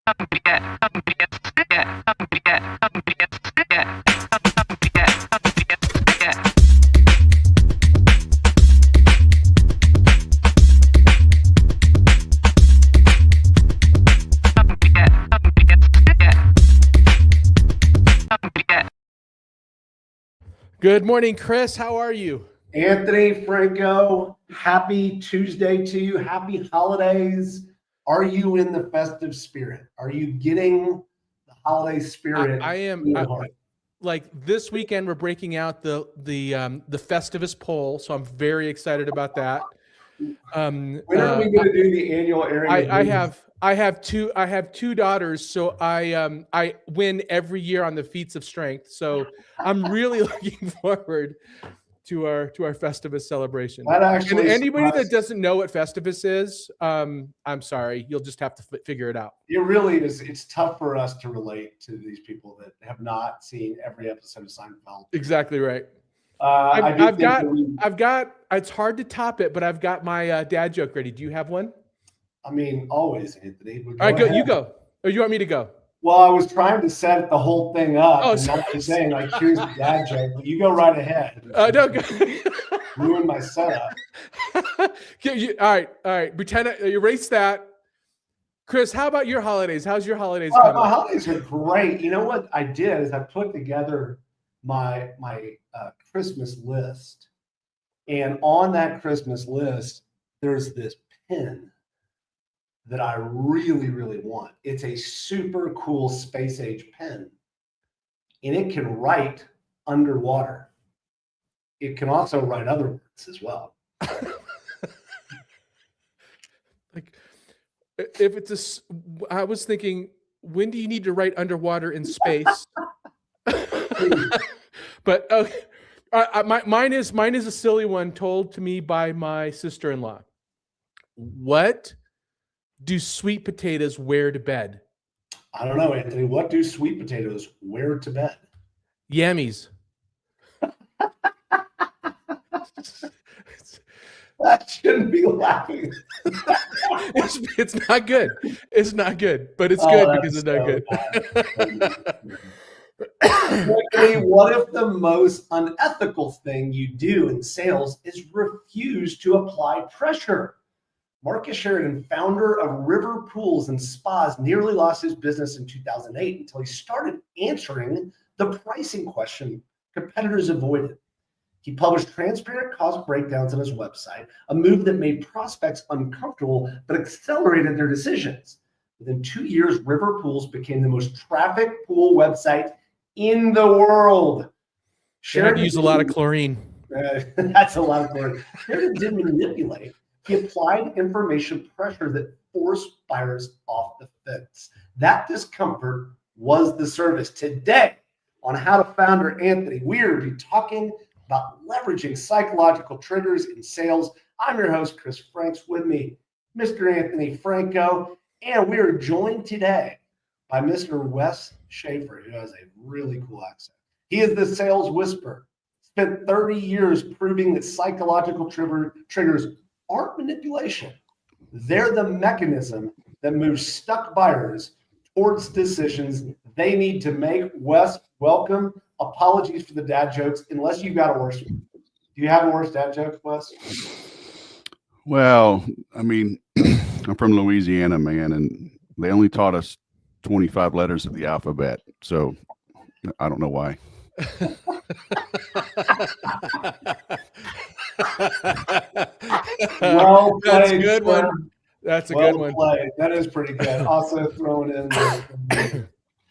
Good morning, Chris. How are you? Anthony, Franco, happy Tuesday to you. Happy holidays. Are you in the festive spirit? Are you getting the holiday spirit? I am. Like this weekend, we're breaking out the Festivus poll, so I'm very excited about that. When are we going to do the annual airing? I have two daughters, so I win every year on the feats of strength. So I'm really looking forward to our Festivus celebration. That actually, and anybody that doesn't know what Festivus is, I'm sorry, you'll just have to figure it out. It really is. It's tough for us to relate to these people that have not seen every episode of Seinfeld. Exactly right. I've got. It's hard to top it, but I've got my dad joke ready. Do you have one? I mean, always, Anthony. All right, go. You go. Or you want me to go? Well, I was trying to set the whole thing up. Oh, and not saying like, here's the dad joke, but you go right ahead. No, go. Ruin my setup. All right. Pretend erase that. Chris, how about your holidays? How's your holidays coming? My holidays are great. You know what I did is I put together my Christmas list, and on that Christmas list, there's this pen that I really, really want. It's a super cool space age pen, and it can write underwater. It can also write other words as well. Like, if it's I was thinking, when do you need to write underwater in space? But okay, mine is a silly one told to me by my sister-in-law. What do sweet potatoes wear to bed? I don't know, Anthony. What do sweet potatoes wear to bed? Yammies. That shouldn't be laughing. It's not good. It's not good, but it's good because it's not good. What if the most unethical thing you do in sales is refuse to apply pressure? Marcus Sheridan, founder of River Pools and Spas, nearly lost his business in 2008 until he started answering the pricing question competitors avoided. He published transparent cost breakdowns on his website, a move that made prospects uncomfortable but accelerated their decisions. Within 2 years, River Pools became the most trafficked pool website in the world. Sheridan used a lot of chlorine. That's a lot of chlorine. Sheridan didn't manipulate. He applied information pressure that forced buyers off the fence. That discomfort was the service. Today, on How to Founder Anthony, we are going to be talking about leveraging psychological triggers in sales. I'm your host, Chris Franks. With me, Mr. Anthony Franco, and we are joined today by Mr. Wes Schaeffer, who has a really cool accent. He is the sales whisperer. Spent 30 years proving that psychological triggers aren't manipulation. They're the mechanism that moves stuck buyers towards decisions they need to make. Wes, welcome. Apologies for the dad jokes, unless you got a worse one. Do you have a worse dad joke, Wes? Well, I mean, I'm from Louisiana, man, and they only taught us 25 letters of the alphabet, so I don't know why. Well played, that's a good one. That's a good one. Played. That is pretty good. Also thrown in there.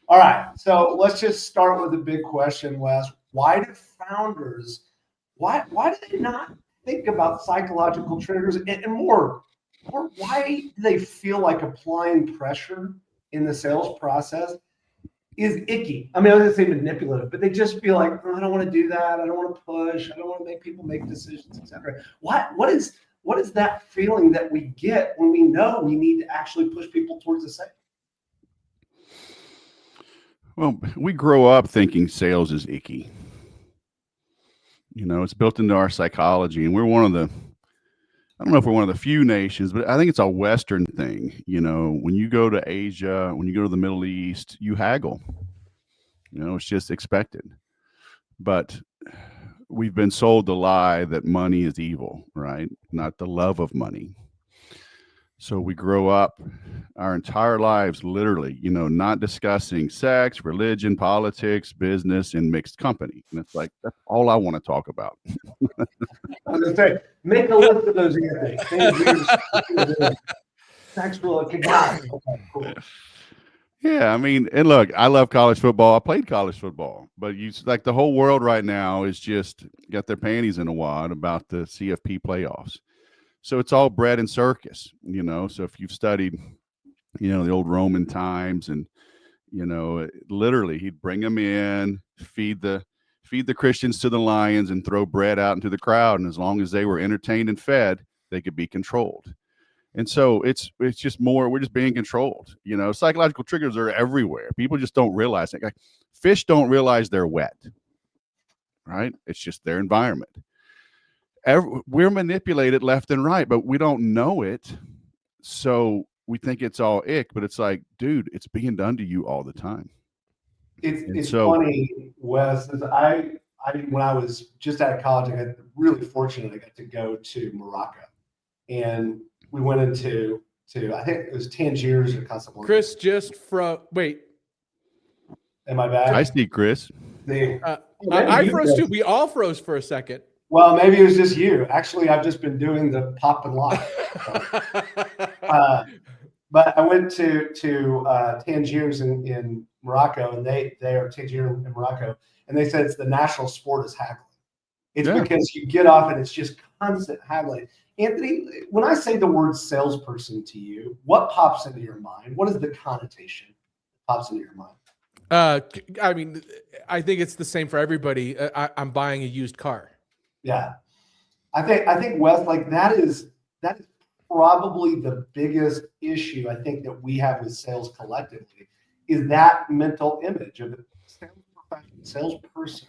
All right, so let's just start with a big question, Wes. Why do founders, why do they not think about psychological triggers and more, or why do they feel like applying pressure in the sales process is icky? I mean, I was going to say manipulative, but they just feel like, oh, I don't want to do that. I don't want to push. I don't want to make people make decisions, etc. What is that feeling that we get when we know we need to actually push people towards the sale? Well, we grow up thinking sales is icky. You know, it's built into our psychology, and we're one of the I don't know if we're one of the few nations, but I think it's a Western thing. You know, when you go to Asia, when you go to the Middle East, you haggle. You know, it's just expected. But we've been sold the lie that money is evil, right? Not the love of money. So we grow up our entire lives, literally, you know, not discussing sex, religion, politics, business, and mixed company. And it's like, that's all I want to talk about. I was gonna say, make a list of those, Anthony. Things sexual, okay, got it. Okay, cool. Yeah, I mean, and look, I love college football. I played college football, but you like the whole world right now is just got their panties in a wad about the CFP playoffs. So it's all bread and circus, you know. So if you've studied, you know, the old Roman times, and you know, literally he'd bring them in, feed the Christians to the lions, and throw bread out into the crowd. And as long as they were entertained and fed, they could be controlled. And so it's just more, we're just being controlled. You know, psychological triggers are everywhere. People just don't realize it. Like fish don't realize they're wet, right? It's just their environment. We're manipulated left and right, but we don't know it. So we think it's all ick, but it's like, dude, it's being done to you all the time. It's so- funny, Wes, is I when I was just out of college, I got really fortunate. I got to go to Morocco, and we went into I think it was Tangiers or Casablanca. Chris, just from wait, Am I back? I see, Chris. I froze too. We all froze for a second. Well, maybe it was just you. Actually, I've just been doing the pop and lock. But I went to Tangiers in Morocco, and they are Tangier in Morocco, and they said it's the national sport is haggling. It's because you get off and it's just constant haggling. Anthony, when I say the word salesperson to you, what pops into your mind? What is the connotation that pops into your mind? I mean, I think it's the same for everybody. I'm buying a used car. Yeah, I think Wes, like that is probably the biggest issue I think that we have with sales collectively is that mental image of the salesperson.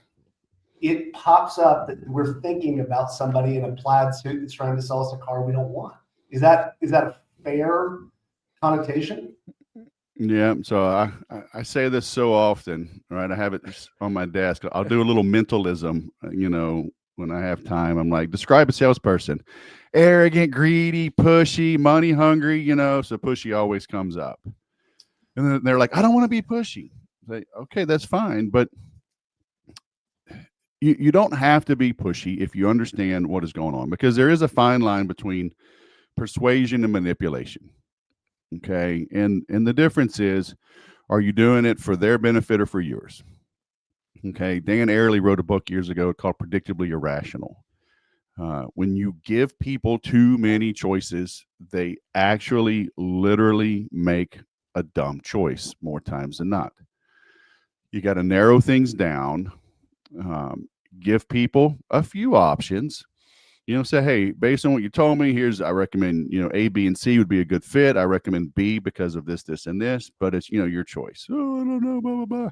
It pops up that we're thinking about somebody in a plaid suit that's trying to sell us a car we don't want. Is that a fair connotation? Yeah. So I say this so often, right? I have it on my desk. I'll do a little mentalism, you know, when I have time. I'm like, describe a salesperson: arrogant, greedy, pushy, money hungry, you know. So pushy always comes up. And then they're like, I don't want to be pushy. Like, okay, that's fine. But you don't have to be pushy if you understand what is going on, because there is a fine line between persuasion and manipulation. Okay. And the difference is, are you doing it for their benefit or for yours? Okay. Dan Ariely wrote a book years ago called Predictably Irrational. When you give people too many choices, they actually literally make a dumb choice more times than not. You got to narrow things down, give people a few options, you know, say, hey, based on what you told me, I recommend, you know, A, B, and C would be a good fit. I recommend B because of this, this, and this, but it's, you know, your choice. Oh, I don't know, blah, blah, blah.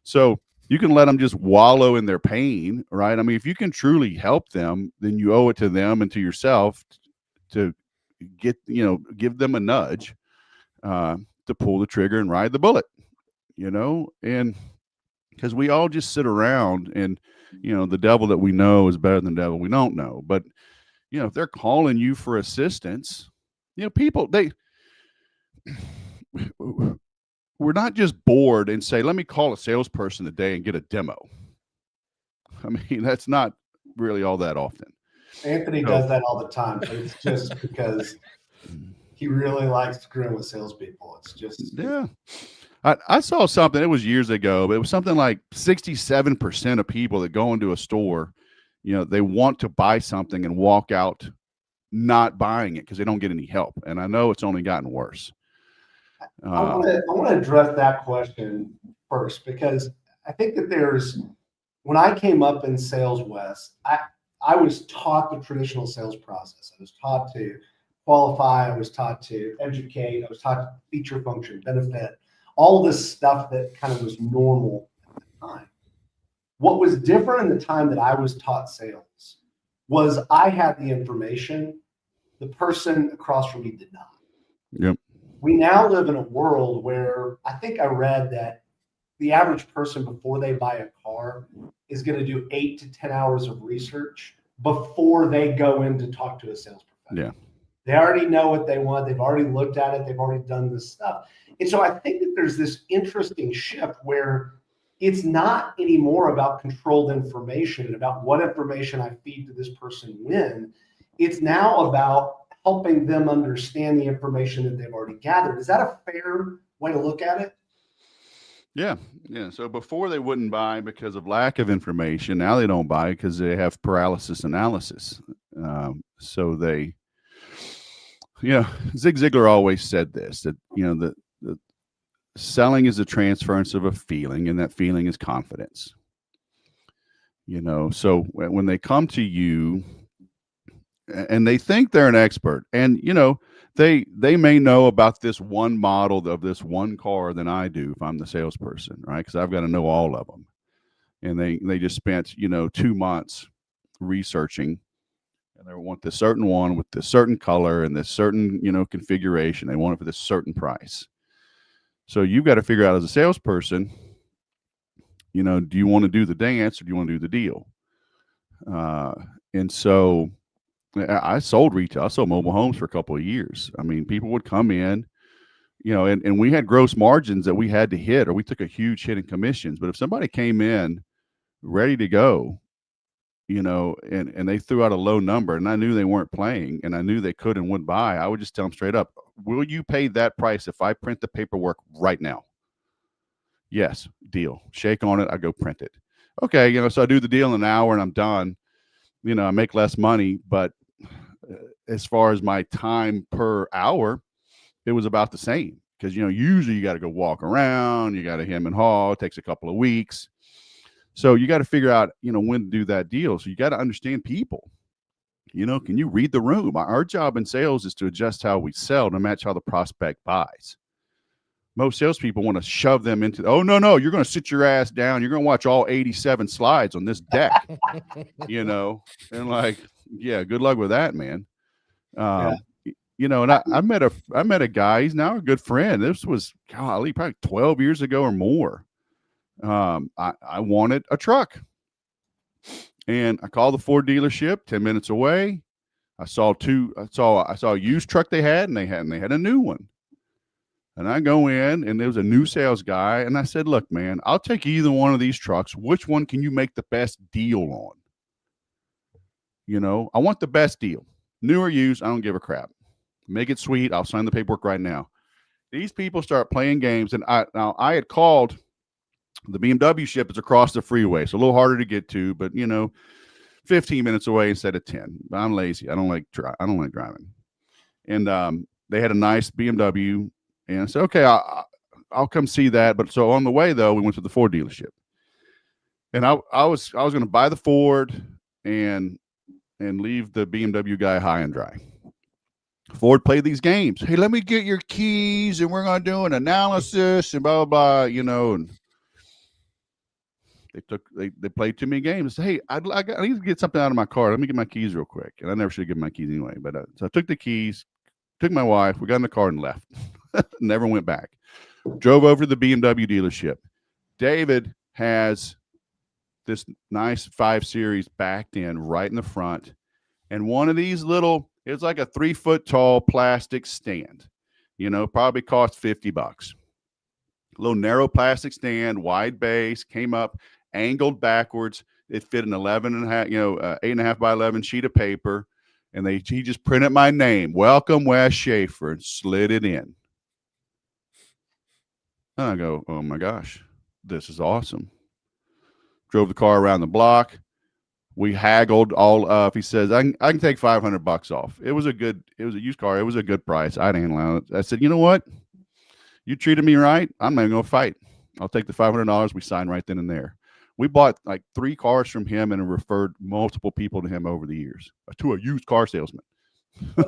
So you can let them just wallow in their pain, right? I mean, if you can truly help them, then you owe it to them and to yourself to get, you know, give them a nudge to pull the trigger and ride the bullet, you know, and because we all just sit around and, you know, the devil that we know is better than the devil we don't know. But, you know, if they're calling you for assistance, you know, people, we're not just bored and say, let me call a salesperson today and get a demo. I mean, that's not really all that often. Anthony does that all the time, but it's just because he really likes screwing with salespeople. It's just, yeah. I saw something, it was years ago, but it was something like 67% of people that go into a store, you know, they want to buy something and walk out not buying it because they don't get any help. And I know it's only gotten worse. I want to address that question first, because I think that when I came up in sales, Wes, I was taught the traditional sales process. I was taught to qualify. I was taught to educate. I was taught to feature, function, benefit, all this stuff that kind of was normal at the time. What was different in the time that I was taught sales was I had the information The person across from me did not. Yep. We now live in a world where I think I read that the average person before they buy a car is going to do 8 to 10 hours of research before they go in to talk to a sales professional. Yeah. They already know what they want. They've already looked at it. They've already done this stuff. And so I think that there's this interesting shift where it's not anymore about controlled information and about what information I feed to this person when. It's now about helping them understand the information that they've already gathered. Is that a fair way to look at it? Yeah. Yeah. So before they wouldn't buy because of lack of information. Now they don't buy because they have paralysis analysis. So they, Zig Ziglar always said this, that, the selling is a transference of a feeling, and that feeling is confidence. So when they come to you and they think they're an expert, and, they may know about this one model of this one car than I do if I'm the salesperson, right? Because I've got to know all of them. And they just spent, 2 months researching, and they want this certain one with this certain color and this certain, configuration. They want it for this certain price. So you've got to figure out as a salesperson, do you want to do the dance or do you want to do the deal? And so I sold retail. I sold mobile homes for a couple of years. I mean, people would come in, and we had gross margins that we had to hit, or we took a huge hit in commissions. But if somebody came in ready to go, and they threw out a low number, and I knew they weren't playing, and I knew they could and would buy, I would just tell them straight up, will you pay that price if I print the paperwork right now? Yes, deal. Shake on it. I go print it. Okay, so I do the deal in an hour and I'm done. I make less money, but as far as my time per hour, it was about the same. Because, usually you got to go walk around, you got to hem and haw, it takes a couple of weeks. So you got to figure out, when to do that deal. So you got to understand people. Can you read the room? Our job in sales is to adjust how we sell to match how the prospect buys. Most salespeople want to shove them into, oh, no, you're going to sit your ass down. You're going to watch all 87 slides on this deck, and like, yeah, good luck with that, man. And I met a guy, he's now a good friend. This was, golly, probably 12 years ago or more. I wanted a truck, and I called the Ford dealership 10 minutes away. I saw a used truck they had, and they had a new one. And I go in, and there was a new sales guy, and I said, look, man, I'll take either one of these trucks. Which one can you make the best deal on? I want the best deal. New or used, I don't give a crap. Make it sweet. I'll sign the paperwork right now. These people start playing games, and I had called the BMW ship. It's across the freeway, so a little harder to get to, but 15 minutes away instead of 10. I'm lazy. I don't like driving. And they had a nice BMW. And I said, okay, I'll come see that. But so on the way, though, we went to the Ford dealership, and I was going to buy the Ford and leave the BMW guy high and dry. Ford played these games. Hey, let me get your keys, and we're going to do an analysis and blah blah blah. And they played too many games. Hey, I need to get something out of my car. Let me get my keys real quick. And I never should have given my keys anyway. But so I took the keys, took my wife. We got in the car and left. Never went back. Drove over to the BMW dealership. David has this nice 5 Series backed in right in the front. And one of these it's like a 3-foot tall plastic stand, probably cost $50. A little narrow plastic stand, wide base, came up, angled backwards. It fit an 8.5 by 11 sheet of paper. And he just printed my name, welcome Wes Schaeffer, and slid it in. And I go, oh my gosh, this is awesome. Drove the car around the block. We haggled all up. He says, I can take $500 off. It was a used car. It was a good price. I didn't allow it. I said, you know what? You treated me right. I'm not going to fight. I'll take the $500. We signed right then and there. We bought like 3 cars from him and referred multiple people to him over the years, to a used car salesman. I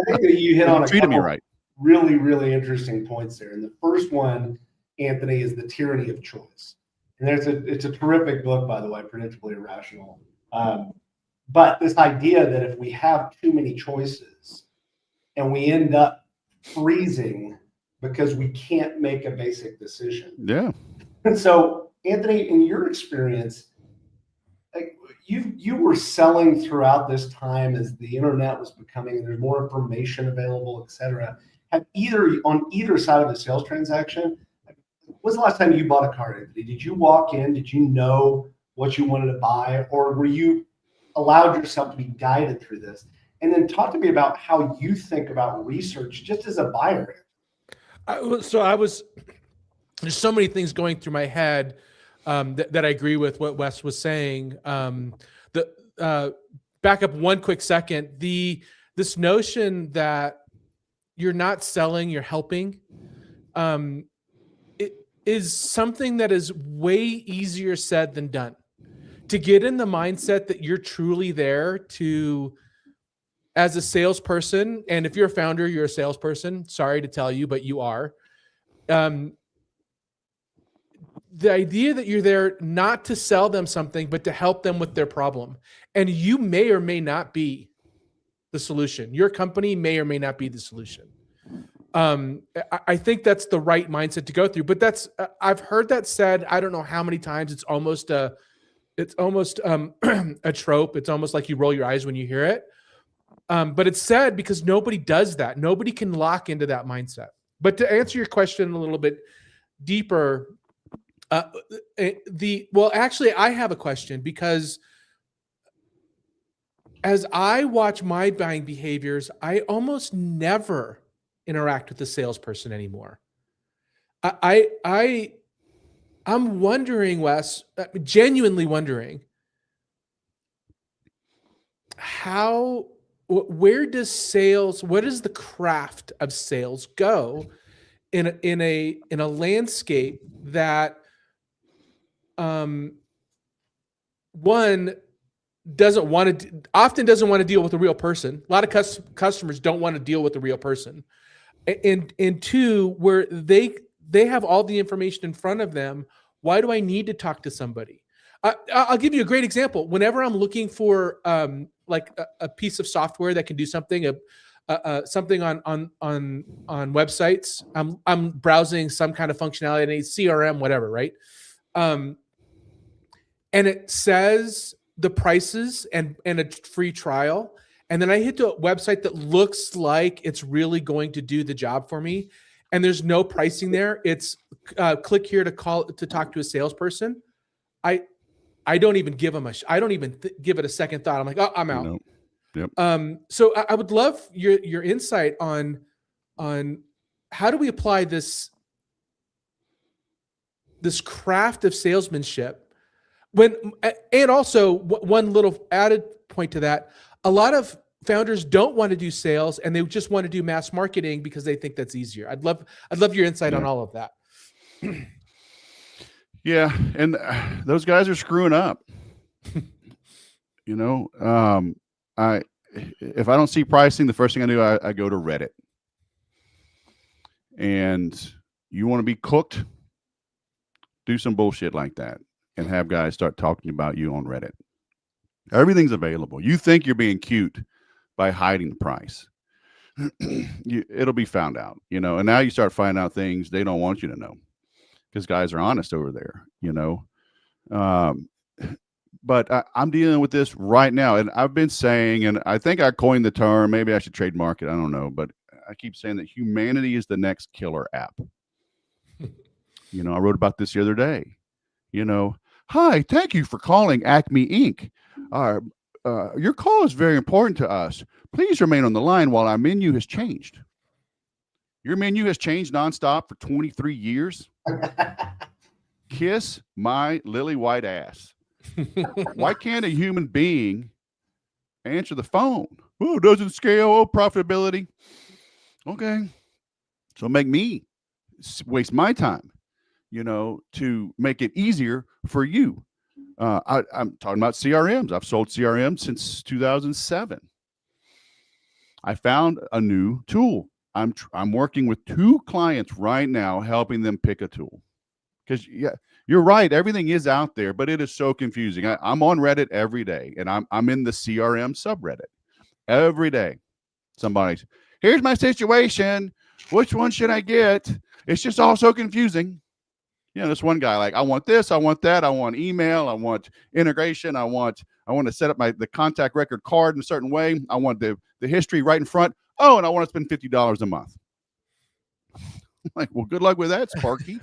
think that you hit on a treated me couple right. Really, really interesting points there. And the first one, Anthony, is the tyranny of choice. And it's a terrific book, by the way, Predictably Irrational. But this idea that if we have too many choices, and we end up freezing because we can't make a basic decision. Yeah. And so, Anthony, in your experience, like you were selling throughout this time as the internet was becoming, and there's more information available, et cetera. Have on either side of a sales transaction, when was the last time you bought a car, Anthony? Did you walk in? Did you know what you wanted to buy, or were you allowed yourself to be guided through this? And then talk to me about how you think about research just as a buyer. There's so many things going through my head that I agree with what Wes was saying. Back up one quick second. This notion that you're not selling, you're helping, it is something that is way easier said than done. To get in the mindset that you're truly there as a salesperson, and if you're a founder, you're a salesperson. Sorry to tell you, but you are. The idea that you're there not to sell them something, but to help them with their problem. And you may or may not be the solution. Your company may or may not be the solution. I think that's the right mindset to go through. But I've heard that said, I don't know how many times. It's almost a trope. It's almost like you roll your eyes when you hear it. But it's said because nobody does that. Nobody can lock into that mindset. But to answer your question a little bit deeper, actually, I have a question, because as I watch my buying behaviors, I almost never interact with the salesperson anymore. I'm wondering, Wes, genuinely wondering, where does the craft of sales go in a landscape that one often doesn't want to deal with a real person. A lot of customers don't want to deal with a real person, and two, where they have all the information in front of them. Why do I need to talk to somebody? I'll give you a great example. Whenever I'm looking for like a piece of software that can do something, something on websites, I'm browsing some kind of functionality, CRM, whatever, right? And it says the prices and a free trial. And then I hit the website that looks like it's really going to do the job for me. And there's no pricing there. It's click here to talk to a salesperson. I don't even give them give it a second thought. I'm like, oh, I'm out. Nope. Yep. So I would love your insight on how do we apply this craft of salesmanship and also one little added point to that, a lot of founders don't want to do sales and they just want to do mass marketing because they think that's easier. I'd love your insight on all of that. Yeah. And those guys are screwing up. If I don't see pricing, the first thing I do, I go to Reddit. And you want to be cooked, do some bullshit like that and have guys start talking about you on Reddit. Everything's available. You think you're being cute by hiding the price. It'll be found out, and now you start finding out things they don't want you to know because guys are honest over there, But I'm dealing with this right now. And I've been saying, and I think I coined the term, maybe I should trademark it. I don't know. But I keep saying that humanity is the next killer app. I wrote about this the other day. Hi, thank you for calling Acme Inc. Your call is very important to us. Please remain on the line while our menu has changed. Your menu has changed nonstop for 23 years. Kiss my lily white ass. Why can't a human being answer the phone? Oh, doesn't scale. Oh, profitability. Okay. So make me waste my time, to make it easier for you. I'm talking about CRMs. I've sold CRMs since 2007. I found a new tool. I'm working with 2 clients right now, helping them pick a tool. Because you're right, everything is out there, but it is so confusing. I'm on Reddit every day, and I'm in the CRM subreddit every day. Somebody's, here's my situation. Which one should I get? It's just all so confusing. You know, this one guy, like, I want this, I want that, I want email, I want integration, I want to set up the contact record card in a certain way. I want the history right in front. Oh, and I want to spend $50 a month. I'm like, well, good luck with that, Sparky.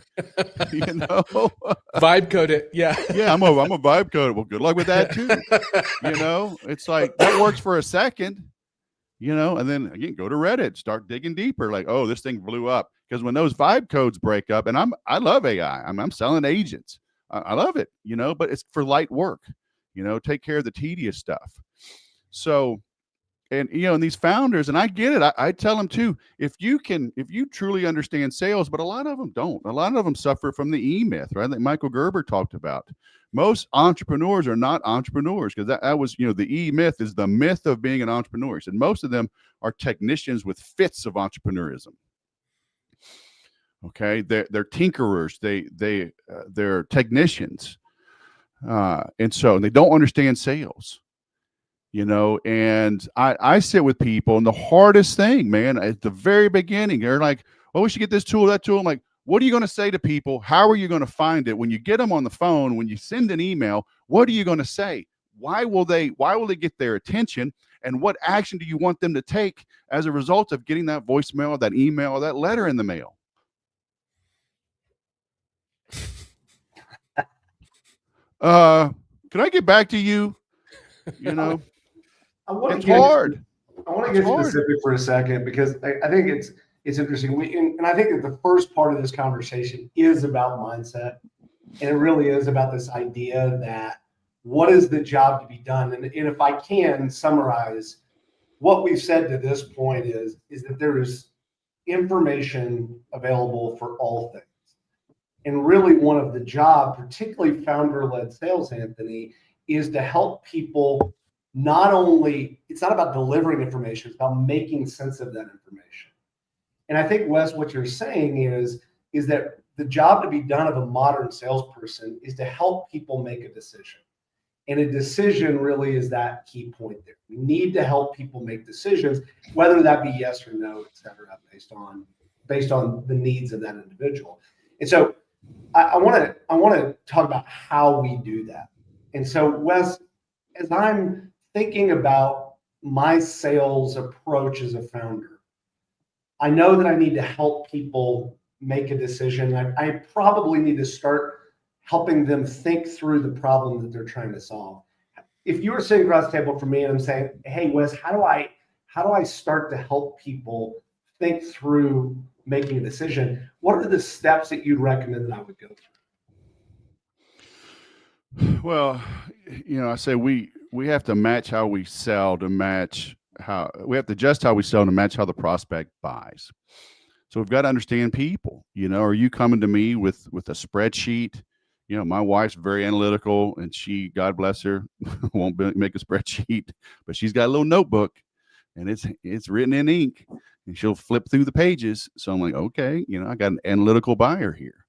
You know, Vibe code it. Yeah. Yeah, I'm a vibe code. Well, good luck with that too. You know, it's like that works for a second, you know, and then again, go to Reddit, start digging deeper. Like, oh, this thing blew up. Because when those vibe codes break up, and I love AI. I'm selling agents. I love it, you know, but it's for light work, you know, take care of the tedious stuff. So, and, you know, and these founders, and I get it. I tell them too, if you truly understand sales, but a lot of them don't. A lot of them suffer from the E myth, right? That Michael Gerber talked about. Most entrepreneurs are not entrepreneurs, because that was, you know, the E myth is the myth of being an entrepreneur. And most of them are technicians with fits of entrepreneurism. Okay, they're tinkerers. They're technicians, and so they don't understand sales. You know, and I sit with people, and the hardest thing, man, at the very beginning, they're like, "Oh, we should get this tool, that tool." I'm like, what are you going to say to people? How are you going to find it when you get them on the phone? When you send an email, what are you going to say? Why will they get their attention? And what action do you want them to take as a result of getting that voicemail, that email, or that letter in the mail? Can I get back to you? You know, it's hard. I want to get specific for a second, because I think it's interesting. And I think that the first part of this conversation is about mindset, and it really is about this idea that what is the job to be done. And if I can summarize what we've said to this point is that there is information available for all things. And really one of the job, particularly founder-led sales, Anthony, is to help people not only, it's not about delivering information, it's about making sense of that information. And I think, Wes, what you're saying is that the job to be done of a modern salesperson is to help people make a decision. And a decision really is that key point there. We need to help people make decisions, whether that be yes or no, et cetera, based on the needs of that individual. And so I want to talk about how we do that. And so, Wes, as I'm thinking about my sales approach as a founder, I know that I need to help people make a decision. I probably need to start helping them think through the problem that they're trying to solve. If you were sitting across the table from me and I'm saying, hey, Wes, how do I start to help people think through making a decision? What are the steps that you'd recommend that I would go through? Well, you know, I say we have to match how we sell to match how we have to adjust how we sell to match how the prospect buys. So we've got to understand people. You know, are you coming to me with a spreadsheet? You know, my wife's very analytical, and she, God bless her, won't make a spreadsheet, but she's got a little notebook, and it's written in ink, and she'll flip through the pages. So I'm like, okay, you know, I got an analytical buyer here.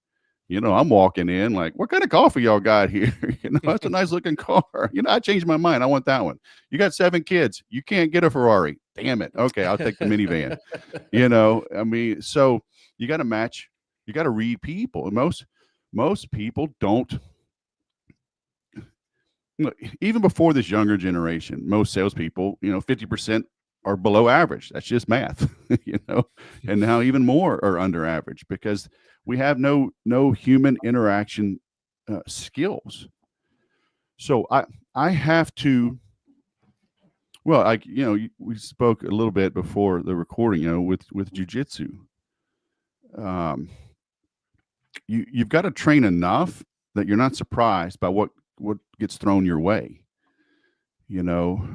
You know, I'm walking in like, what kind of coffee y'all got here? You know, that's a nice looking car. You know, I changed my mind. I want that one. You got 7 kids. You can't get a Ferrari. Damn it. Okay, I'll take the minivan. You know, I mean, so you got to match. You got to read people. And most people don't. Even before this younger generation, most salespeople, you know, 50% are below average. That's just math, you know, and now even more are under average because we have no human interaction skills. So I have to, well, you know, we spoke a little bit before the recording, you know, with jujitsu. You've got to train enough that you're not surprised by what gets thrown your way, you know,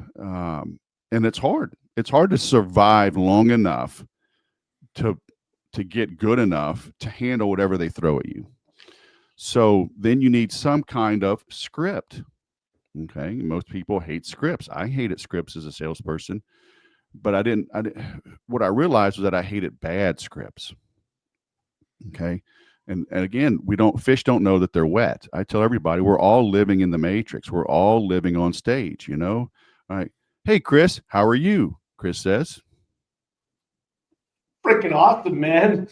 and it's hard. It's hard to survive long enough to get good enough to handle whatever they throw at you. So then you need some kind of script. Okay. Most people hate scripts. I hated scripts as a salesperson, but I didn't, what I realized was that I hated bad scripts. Okay. And again, fish don't know that they're wet. I tell everybody, we're all living in the matrix. We're all living on stage, you know? All right. Hey, Chris, how are you? Chris says. Freaking awesome, man.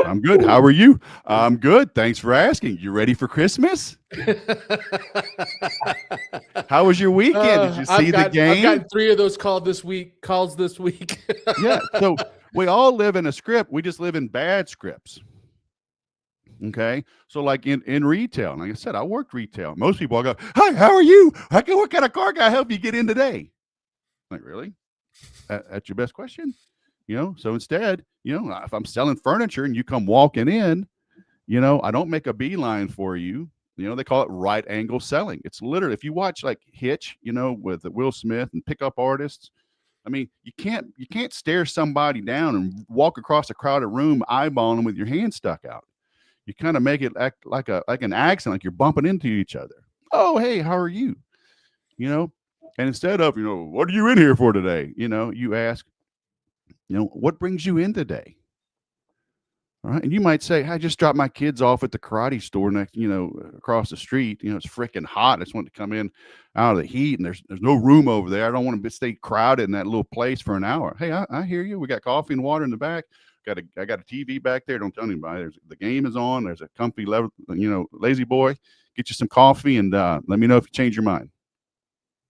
I'm good. How are you? I'm good. Thanks for asking. You ready for Christmas? How was your weekend? Did you see the game? I've gotten 3 of those calls this week. Yeah. So we all live in a script. We just live in bad scripts. Okay. So like in retail, like I said, I worked retail. Most people will go, "Hi, how are you? What kind of car can I help you get in today?" Like, really? That's your best question? So instead, if I'm selling furniture and you come walking in, I don't make a beeline for you. They call it right angle selling. It's literally, if you watch like Hitch, with Will Smith and pickup artists, I mean, you can't stare somebody down and walk across a crowded room eyeballing them with your hand stuck out. You kind of make it act like an accent, like you're bumping into each other. Oh, hey, how are you? And instead of, what are you in here for today? You ask, what brings you in today? All right. And you might say, I just dropped my kids off at the karate store next, across the street. It's freaking hot. I just want to come in out of the heat, and there's no room over there. I don't want to stay crowded in that little place for an hour. Hey, I hear you. We got coffee and water in the back. I got a TV back there. Don't tell anybody. The game is on. There's a comfy level, lazy boy. Get you some coffee and let me know if you change your mind.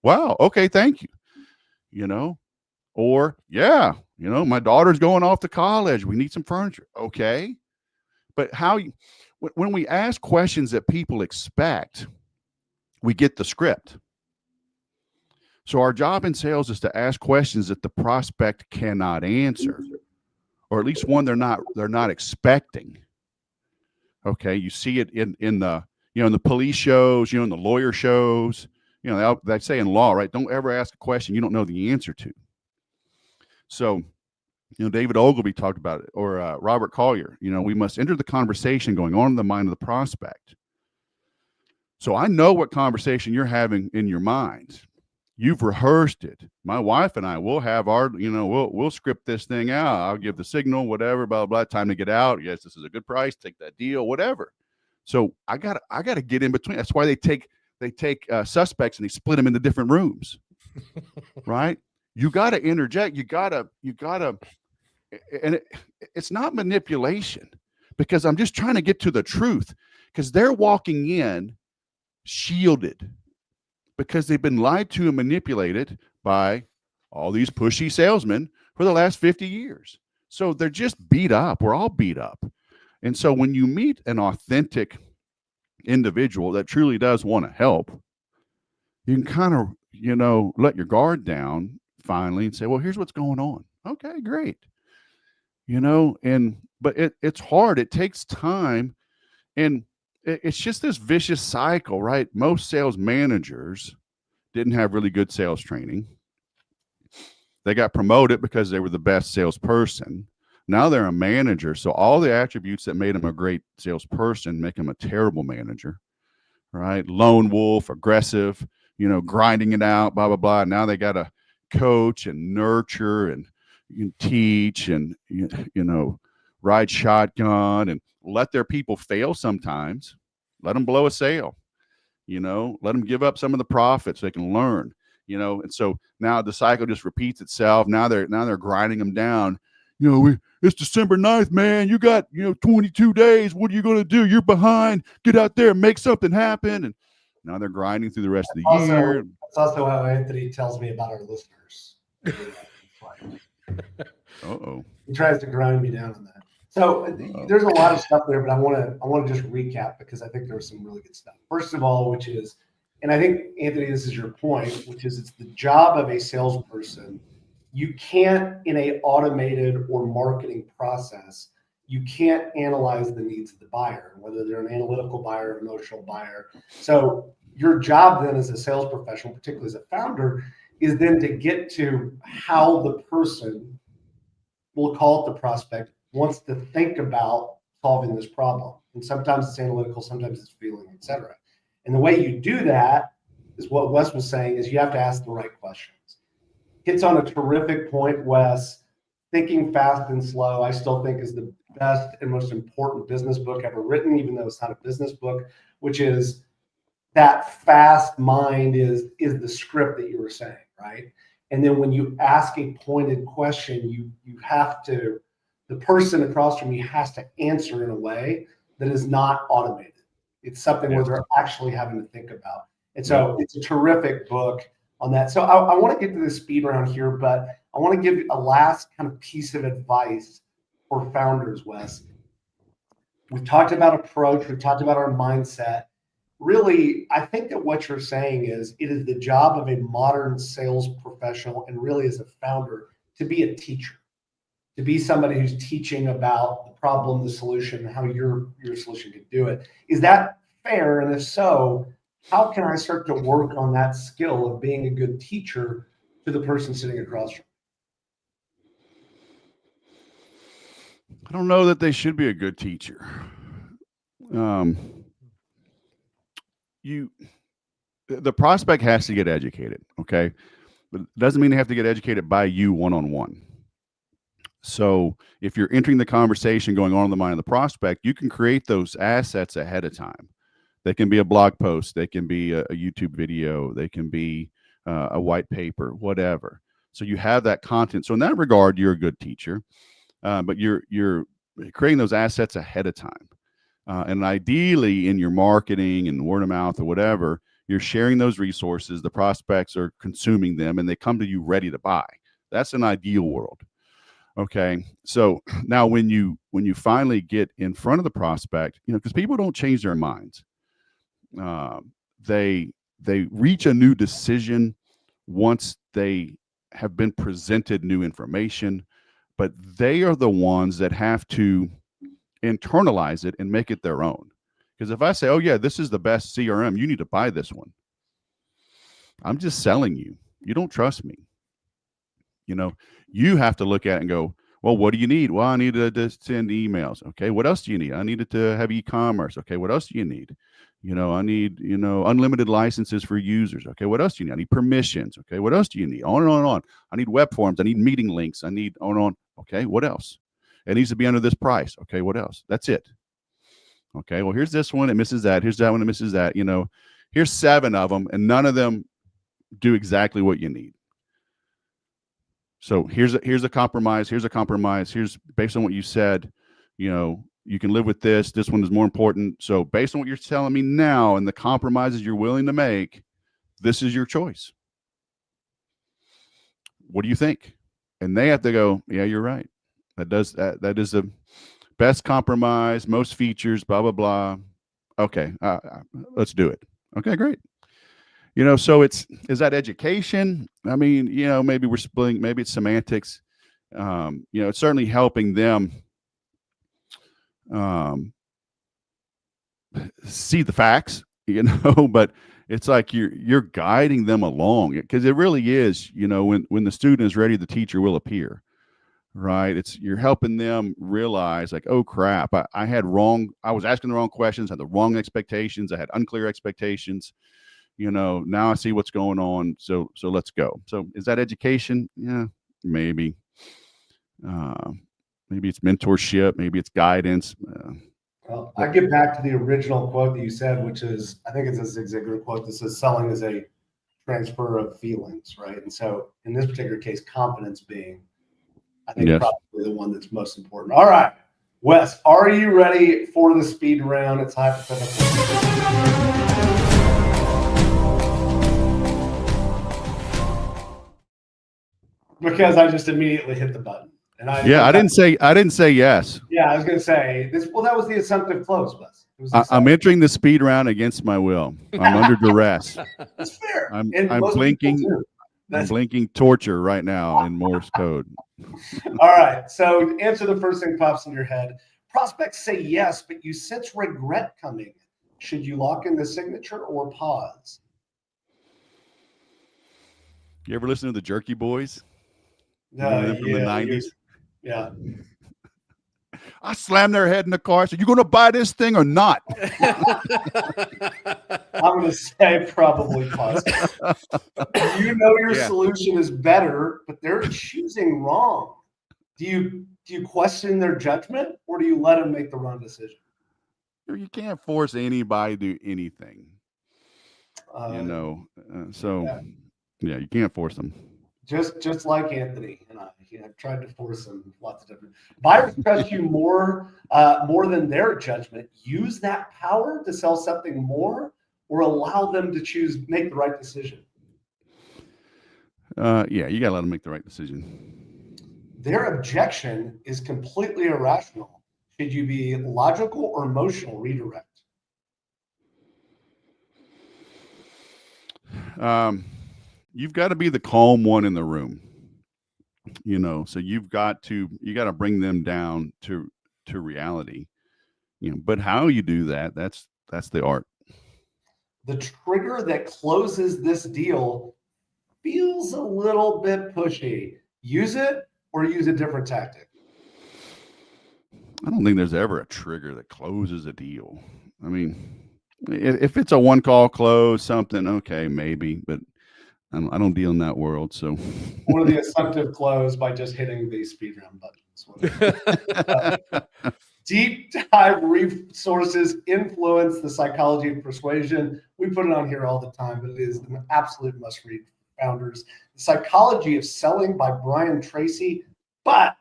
Wow. Okay. Thank you. Or, yeah, my daughter's going off to college. We need some furniture. Okay. But when we ask questions that people expect, we get the script. So our job in sales is to ask questions that the prospect cannot answer, or at least one they're not expecting. Okay. You see it in the, in the police shows, in the lawyer shows, they say in law, right? Don't ever ask a question you don't know the answer to. So, David Ogilvy talked about it, or Robert Collier, we must enter the conversation going on in the mind of the prospect. So I know what conversation you're having in your mind. You've rehearsed it. My wife and I will have our, we'll script this thing out. I'll give the signal, whatever, blah, blah, time to get out. Yes, this is a good price. Take that deal, whatever. So I gotta get in between. That's why they take suspects and they split them into different rooms, right? You got to interject. You gotta, and it's not manipulation, because I'm just trying to get to the truth, because they're walking in shielded because they've been lied to and manipulated by all these pushy salesmen for the last 50 years. So they're just beat up. We're all beat up. And so when you meet an authentic individual that truly does want to help, you can kind of, let your guard down finally and say, well, here's what's going on. Okay, great. But it's hard. It takes time. And it's just this vicious cycle, right? Most sales managers didn't have really good sales training. They got promoted because they were the best salesperson. Now they're a manager. So all the attributes that made them a great salesperson make them a terrible manager, right? Lone wolf, aggressive, grinding it out, blah, blah, blah. Now they got to coach and nurture and teach and, ride shotgun and let their people fail sometimes. Let them blow a sale, let them give up some of the profits so they can learn, and so now the cycle just repeats itself. Now they're grinding them down. It's December 9th, man. You got, 22 days. What are you going to do? You're behind. Get out there and make something happen. And now they're grinding through the rest of the year. That's also how Anthony tells me about our listeners. Uh-oh. He tries to grind me down on that. So there's a lot of stuff there, but I want to just recap, because I think there was some really good stuff. First of all, which is, and I think, Anthony, this is your point, which is it's the job of a salesperson. You can't, in a automated or marketing process, you can't analyze the needs of the buyer, whether they're an analytical buyer, emotional buyer. So your job then as a sales professional, particularly as a founder, is then to get to how the person, we'll call it the prospect, wants to think about solving this problem. And sometimes it's analytical, sometimes it's feeling, etc. And the way you do that is what Wes was saying, is you have to ask the right questions. Hits on a terrific point, Wes. Thinking Fast and Slow, I still think, is the best and most important business book ever written, even though it's not a business book, which is that fast mind is the script that you were saying, right? And then when you ask a pointed question, you have to the person across from you has to answer in a way that is not automated. It's something where they're actually having to think about. And so it's a terrific book on that. So I want to get to the speed round here, but I want to give a last kind of piece of advice for founders, Wes. We've talked about approach. We've talked about our mindset. Really, I think that what you're saying is it is the job of a modern sales professional and really as a founder to be a teacher, to be somebody who's teaching about the problem, the solution, how your solution can do it. Is that fair? And if so, how can I start to work on that skill of being a good teacher to the person sitting across from me? I don't know that they should be a good teacher. The prospect has to get educated, okay? But it doesn't mean they have to get educated by you one-on-one. So if you're entering the conversation going on in the mind of the prospect, you can create those assets ahead of time. They can be a blog post, they can be a YouTube video, they can be a white paper, whatever. So you have that content. So in that regard, you're a good teacher, but you're creating those assets ahead of time. And ideally in your marketing and word of mouth or whatever, you're sharing those resources, the prospects are consuming them, and they come to you ready to buy. That's an ideal world. Okay. So now when you finally get in front of the prospect, because people don't change their minds. They reach a new decision once they have been presented new information, but they are the ones that have to internalize it and make it their own. Because if I say, oh yeah, this is the best CRM, you need to buy this one, I'm just selling you. You don't trust me. You have to look at it and go, well, what do you need? Well, I need to send emails. Okay. What else do you need? I needed to have e-commerce. Okay. What else do you need? I need, unlimited licenses for users. Okay. What else do you need? I need permissions. Okay. What else do you need? On and on and on. I need web forms. I need meeting links. I need on and on. Okay. What else? It needs to be under this price. Okay. What else? That's it. Okay. Well, here's this one. It misses that. Here's that one. It misses that. Here's 7 of them, and none of them do exactly what you need. So here's a compromise. Here's a compromise. Here's based on what you said, you can live with this. This one is more important. So based on what you're telling me now and the compromises you're willing to make, this is your choice. What do you think? And they have to go, yeah, you're right. That is the best compromise, most features, blah, blah, blah. Okay, let's do it. Okay, great. So is that education? I mean, maybe we're splitting, maybe it's semantics. It's certainly helping them see the facts, but it's like you're guiding them along, because it really is, when the student is ready, the teacher will appear, right? You're helping them realize, like, oh crap, I was asking the wrong questions, had the wrong expectations, I had unclear expectations. Now I see what's going on. So let's go. So is that education? Yeah, maybe. Maybe it's mentorship. Maybe it's guidance. Well, I get back to the original quote that you said, which is, I think it's a Zig Ziglar quote that says selling is a transfer of feelings, right? And so in this particular case, confidence being, I think, probably the one that's most important. All right, Wes, are you ready for the speed round? It's hypothetical. Because I just immediately hit the button. And I didn't say yes. Yeah, I was going to say this. Well, that was the assumptive close, Wes. I'm entering the speed round against my will. I'm under duress. That's fair. I'm blinking. I'm blinking torture right now in Morse code. All right. So answer the first thing pops in your head. Prospects say yes, but you sense regret coming. Should you lock in the signature or pause? You ever listen to the Jerky Boys? From the 90s? Yeah. I slammed their head in the car. Said, "You going to buy this thing or not?" I'm going to say probably pause. Your solution is better, but they're choosing wrong. Do you question their judgment, or do you let them make the wrong decision? You can't force anybody to do anything. You can't force them. Just like Anthony and I, I've tried to force him lots of different. Buyers trust you more than their judgment. Use that power to sell something more, or allow them to make the right decision. Yeah, you gotta let them make the right decision. Their objection is completely irrational. Should you be logical or emotional? Redirect. You've got to be the calm one in the room, so you got to bring them down to reality, but how you do that, that's the art. The trigger that closes this deal feels a little bit pushy. Use it or use a different tactic. I don't think there's ever a trigger that closes a deal. I mean, if it's a one call close something, okay, maybe, but I don't deal in that world. So, or the assumptive close by just hitting the speed round buttons. Deep dive resources influence the psychology of persuasion. We put it on here all the time, but it is an absolute must read. Founders, The Psychology of Selling by Brian Tracy. But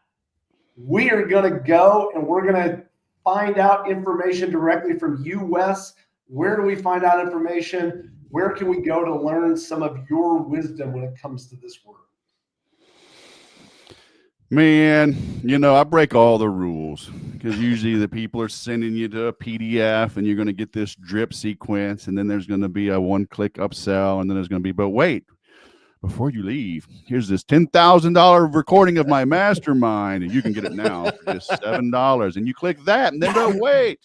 we are going to go and we're going to find out information directly from you, Wes. Where do we find out information? Where can we go to learn some of your wisdom when it comes to this work? Man, I break all the rules because usually the people are sending you to a PDF and you're going to get this drip sequence, and then there's going to be a one-click upsell, and then there's going to be, but wait, before you leave, here's this $10,000 recording of my mastermind, and you can get it now for just $7. And you click that, and then but wait,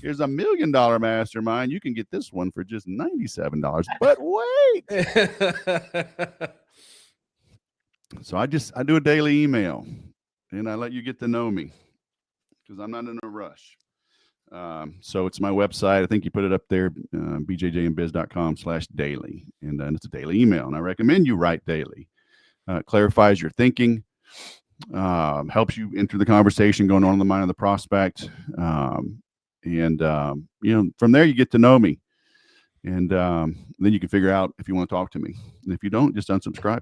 here's $1 million mastermind. You can get this one for just $97. But wait. So I do a daily email, and I let you get to know me because I'm not in a rush. So it's my website. I think you put it up there, bjjandbiz.com/daily. And it's a daily email. And I recommend you write daily. Clarifies your thinking, helps you enter the conversation going on in the mind of the prospect. From there you get to know me. And then you can figure out if you want to talk to me. And if you don't, just unsubscribe.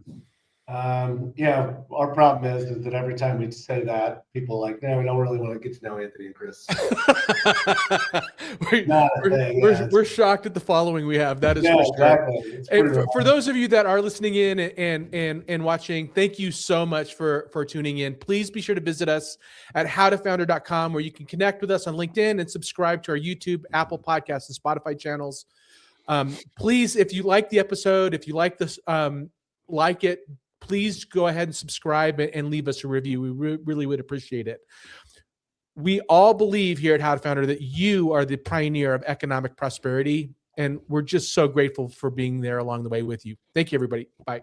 Our problem is that every time we say that, people are like, no, we don't really want to get to know Anthony and Chris. We're shocked at the following we have. That is for sure. Exactly. For those of you that are listening in and watching, thank you so much for tuning in. Please be sure to visit us at howtofounder.com, where you can connect with us on LinkedIn and subscribe to our YouTube, Apple Podcasts, and Spotify channels. Please, if you like the episode, if you like this, please go ahead and subscribe and leave us a review. We really would appreciate it. We all believe here at How to Founder that you are the pioneer of economic prosperity, and we're just so grateful for being there along the way with you. Thank you, everybody. Bye.